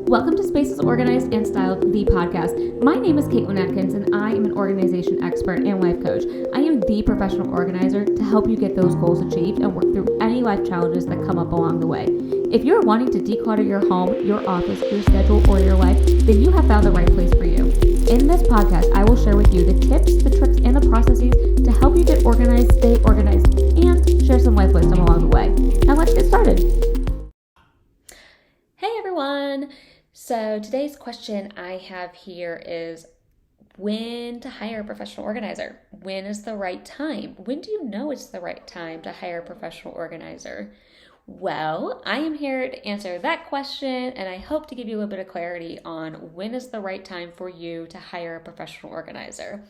Welcome to Spaces Organized and Styled, the podcast. My name is Caitlin Atkins, and I am an organization expert and life coach. I am the professional organizer to help you get those goals achieved and work through any life challenges that come up along the way. If you're wanting to declutter your home, your office, your schedule, or your life, then you have found the right place for you. In this podcast, I will share with you the tips, the tricks, and the processes to help you get organized, stay organized, and share some life wisdom along the way. Now let's get started. Hey everyone! So today's question I have here is when to hire a professional organizer. When is the right time? When do you know it's the right time to hire a professional organizer? Well, I am here to answer that question, and I hope to give you a little bit of clarity on when is the right time for you to hire a professional organizer.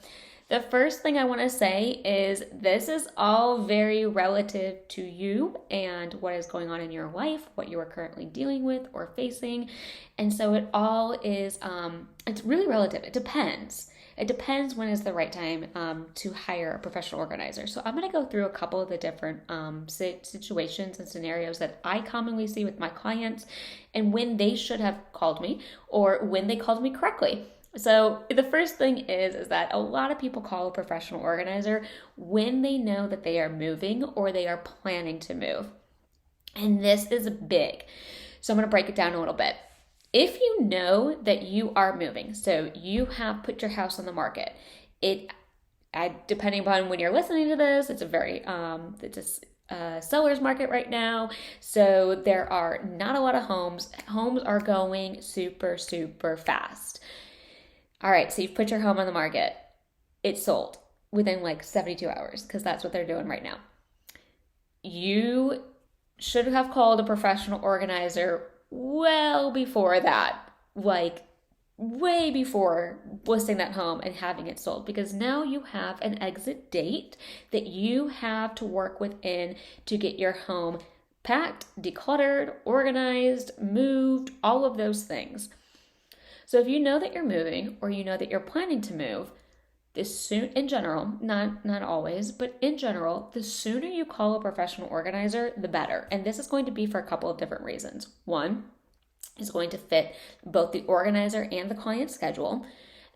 The first thing I want to say is this is all very relative to you and what is going on in your life, what you are currently dealing with or facing. And so it all is, it's really relative. It depends. It depends when is the right time to hire a professional organizer. So I'm going to go through a couple of the different situations and scenarios that I commonly see with my clients and when they should have called me or when they called me correctly. So the first thing is that a lot of people call a professional organizer when they know that they are moving or they are planning to move. And this is big. So I'm going to break it down a little bit. If you know that you are moving, so you have put your house on the market, depending upon when you're listening to this, it's it's a seller's market right now. So there are not a lot of homes. Homes are going super, super fast. All right, so you've put your home on the market. It's sold within like 72 hours because that's what they're doing right now. You should have called a professional organizer well before that, like way before listing that home and having it sold, because now you have an exit date that you have to work within to get your home packed, decluttered, organized, moved, all of those things. So if you know that you're moving or you know that you're planning to move, in general, not always, but in general, the sooner you call a professional organizer, the better. And this is going to be for a couple of different reasons. One is going to fit both the organizer and the client schedule.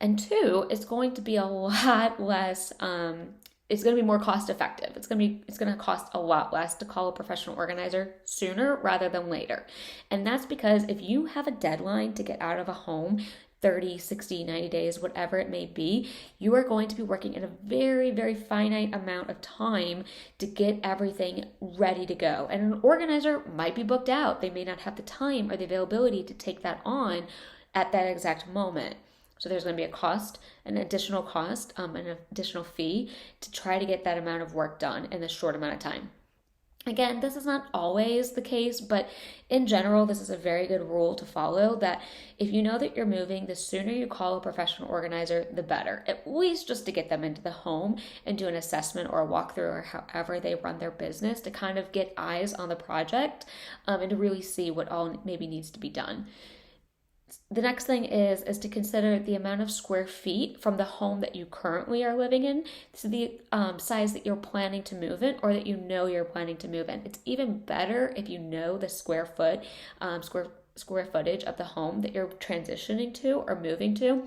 And two, it's going to be a lot less, it's going to be more cost effective. It's going to cost a lot less to call a professional organizer sooner rather than later. And that's because if you have a deadline to get out of a home, 30, 60, 90 days, whatever it may be, you are going to be working in a very, very finite amount of time to get everything ready to go. And an organizer might be booked out. They may not have the time or the availability to take that on at that exact moment. So there's going to be a cost, an additional cost, an additional fee to try to get that amount of work done in a short amount of time. Again, this is not always the case, but in general, this is a very good rule to follow, that if you know that you're moving, the sooner you call a professional organizer, the better, at least just to get them into the home and do an assessment or a walkthrough or however they run their business to kind of get eyes on the project and to really see what all maybe needs to be done. The next thing is to consider the amount of square feet from the home that you currently are living in to the size that you're planning to move in or that you know you're planning to move in. It's even better if you know the square footage of the home that you're transitioning to or moving to.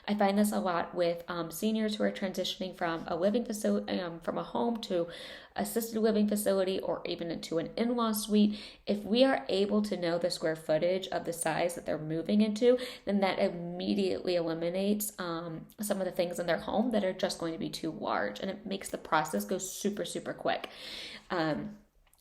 I find this a lot with seniors who are transitioning from a living facility, from a home to assisted living facility or even into an in-law suite. If we are able to know the square footage of the size that they're moving into, then that immediately eliminates some of the things in their home that are just going to be too large, and it makes the process go super, super quick.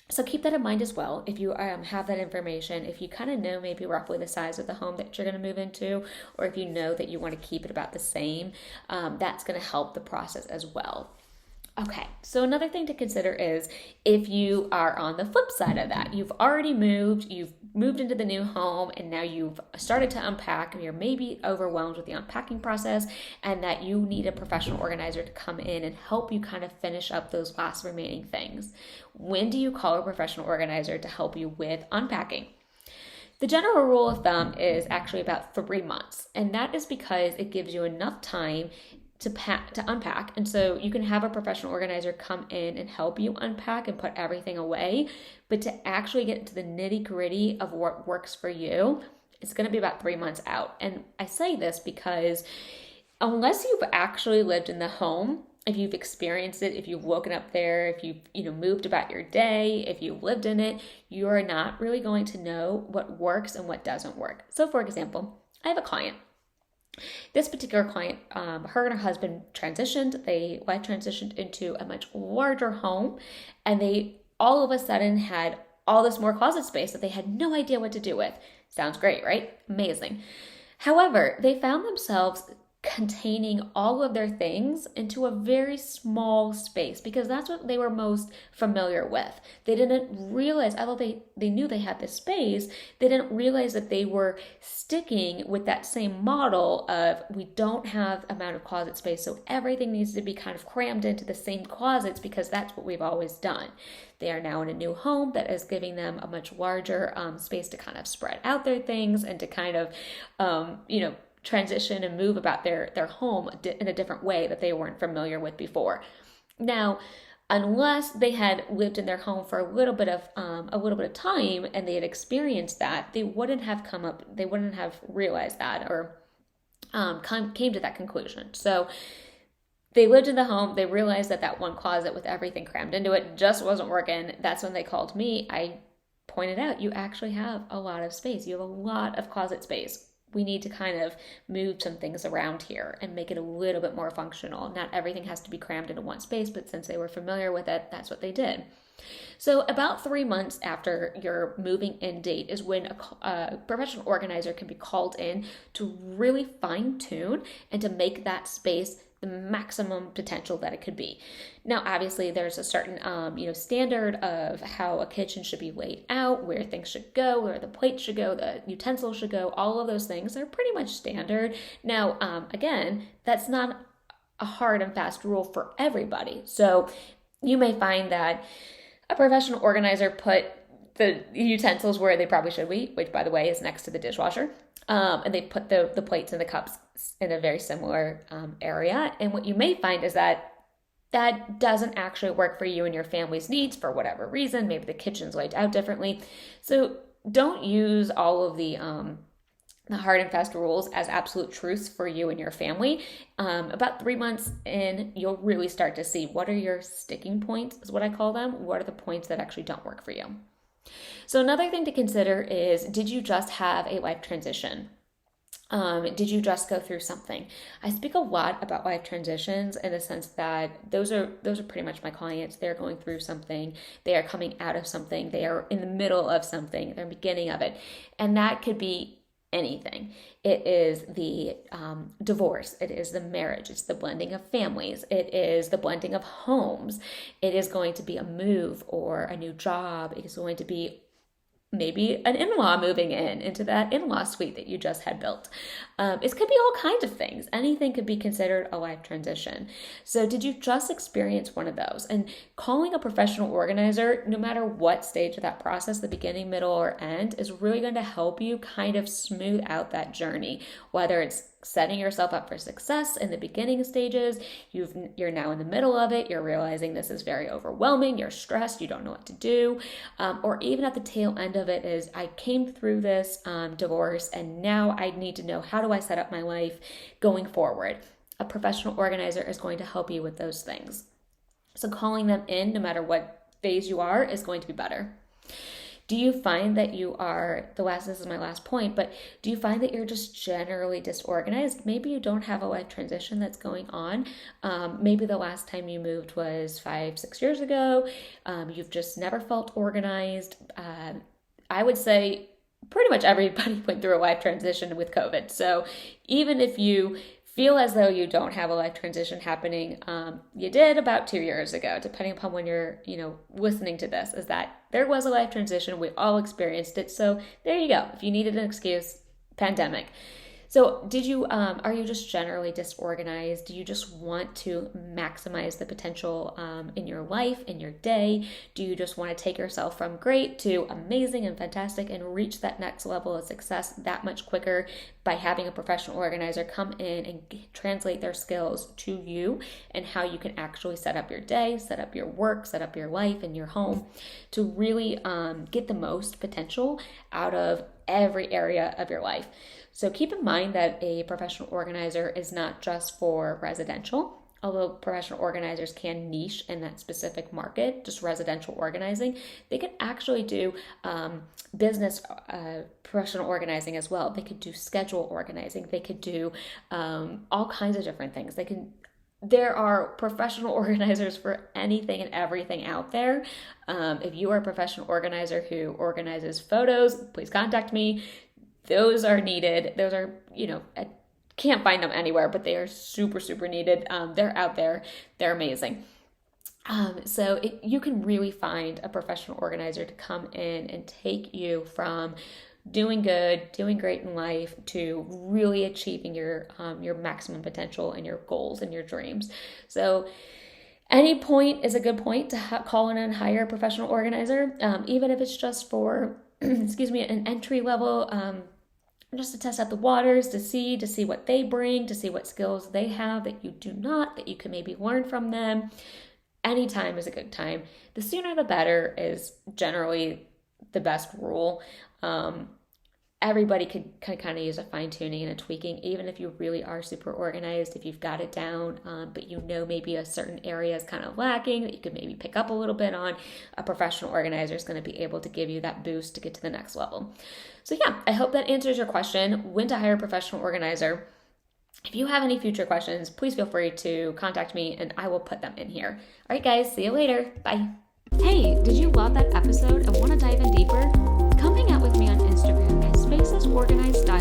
So keep that in mind as well. If you have that information, if you kind of know maybe roughly the size of the home that you're going to move into, or if you know that you want to keep it about the same, that's going to help the process as well. Okay, so another thing to consider is if you are on the flip side of that, you've moved into the new home, and now you've started to unpack, and you're maybe overwhelmed with the unpacking process, and that you need a professional organizer to come in and help you kind of finish up those last remaining things. When do you call a professional organizer to help you with unpacking? The general rule of thumb is actually about 3 months, and that is because it gives you enough time to unpack. And so you can have a professional organizer come in and help you unpack and put everything away, but to actually get into the nitty-gritty of what works for you, It's going to be about 3 months out. And I say this because unless you've actually lived in the home, if you've experienced it, if you've woken up there, if you've moved about your day, if you've lived in it, you are not really going to know what works and what doesn't work. So for example, I have a client. This particular client, her and her husband transitioned. They life transitioned into a much larger home, and they all of a sudden had all this more closet space that they had no idea what to do with. Sounds great, right? Amazing. However, they found themselves containing all of their things into a very small space because that's what they were most familiar with. They didn't realize, although they knew they had this space, they didn't realize that they were sticking with that same model of we don't have amount of closet space, so everything needs to be kind of crammed into the same closets because that's what we've always done. They are now in a new home that is giving them a much larger space to kind of spread out their things and to kind of, transition and move about their home in a different way that they weren't familiar with before. Now, unless they had lived in their home for a little bit of time and they had experienced that, they wouldn't have realized that or came to that conclusion. So they lived in the home, they realized that one closet with everything crammed into it just wasn't working. That's when they called me. I pointed out, you actually have a lot of space. You have a lot of closet space. We need to kind of move some things around here and make it a little bit more functional. Not everything has to be crammed into one space, but since they were familiar with it, that's what they did. So about 3 months after your moving in date is when a professional organizer can be called in to really fine tune and to make that space the maximum potential that it could be. Now, obviously, there's a certain, standard of how a kitchen should be laid out, where things should go, where the plates should go, the utensils should go. All of those things are pretty much standard. Now, again, that's not a hard and fast rule for everybody. So you may find that a professional organizer put the utensils where they probably should be, which, by the way, is next to the dishwasher. And they put the plates and the cups in a very similar area. And what you may find is that doesn't actually work for you and your family's needs for whatever reason. Maybe the kitchen's laid out differently. So don't use all of the hard and fast rules as absolute truths for you and your family. About 3 months in, you'll really start to see what are your sticking points, is what I call them. What are the points that actually don't work for you? So another thing to consider is, did you just have a life transition? Did you just go through something? I speak a lot about life transitions in the sense that those are pretty much my clients. They're going through something. They are coming out of something. They are in the middle of something. They're beginning of it. And that could be anything. It is the divorce. It is the marriage. It's the blending of families. It is the blending of homes. It is going to be a move or a new job. It is going to be maybe an in-law moving into that in-law suite that you just had built. It could be all kinds of things. Anything could be considered a life transition. So did you just experience one of those? And calling a professional organizer, no matter what stage of that process, the beginning, middle, or end, is really going to help you kind of smooth out that journey, whether it's setting yourself up for success in the beginning stages, you're now in the middle of it, you're realizing this is very overwhelming, you're stressed, you don't know what to do, or even at the tail end of it is, I came through this divorce and now I need to know, how do I set up my life going forward? A professional organizer is going to help you with those things. So calling them in, no matter what phase you are, is going to be better. Do you find that you are, this is my last point, but do you find that you're just generally disorganized? Maybe you don't have a life transition that's going on. Maybe the last time you moved was 5-6 years ago. You've just never felt organized. I would say pretty much everybody went through a life transition with COVID. So even if you feel as though you don't have a life transition happening, you did about 2 years ago, depending upon when you're, listening to this, is that there was a life transition. We all experienced it. So there you go. If you needed an excuse, pandemic. So are you just generally disorganized? Do you just want to maximize the potential in your life, in your day? Do you just want to take yourself from great to amazing and fantastic and reach that next level of success that much quicker by having a professional organizer come in and translate their skills to you and how you can actually set up your day, set up your work, set up your life and your home to really get the most potential out of every area of your life. So keep in mind that a professional organizer is not just for residential. Although professional organizers can niche in that specific market, just residential organizing, they can actually do business professional organizing as well. They could do schedule organizing. They could do all kinds of different things. There are professional organizers for anything and everything out there. If you are a professional organizer who organizes photos, please contact me. Those are needed. Those are, can't find them anywhere, but they are super, super needed. They're out there. They're amazing. So you can really find a professional organizer to come in and take you from doing good, doing great in life to really achieving your maximum potential and your goals and your dreams. So any point is a good point to call in and hire a professional organizer, even if it's just for, an entry level, just to test out the waters, to see what they bring, to see what skills they have that you do not, that you can maybe learn from them. Any time is a good time. The sooner the better is generally the best rule. Everybody could kind of use a fine tuning and a tweaking, even if you really are super organized, if you've got it down, but maybe a certain area is kind of lacking that you could maybe pick up a little bit on. A professional organizer is going to be able to give you that boost to get to the next level. So yeah, I hope that answers your question, when to hire a professional organizer. If you have any future questions, please feel free to contact me and I will put them in here. All right, guys, see you later. Bye. Hey, did you love that episode and want to dive in deeper? Come hang out with me on Instagram at spacesorganized.com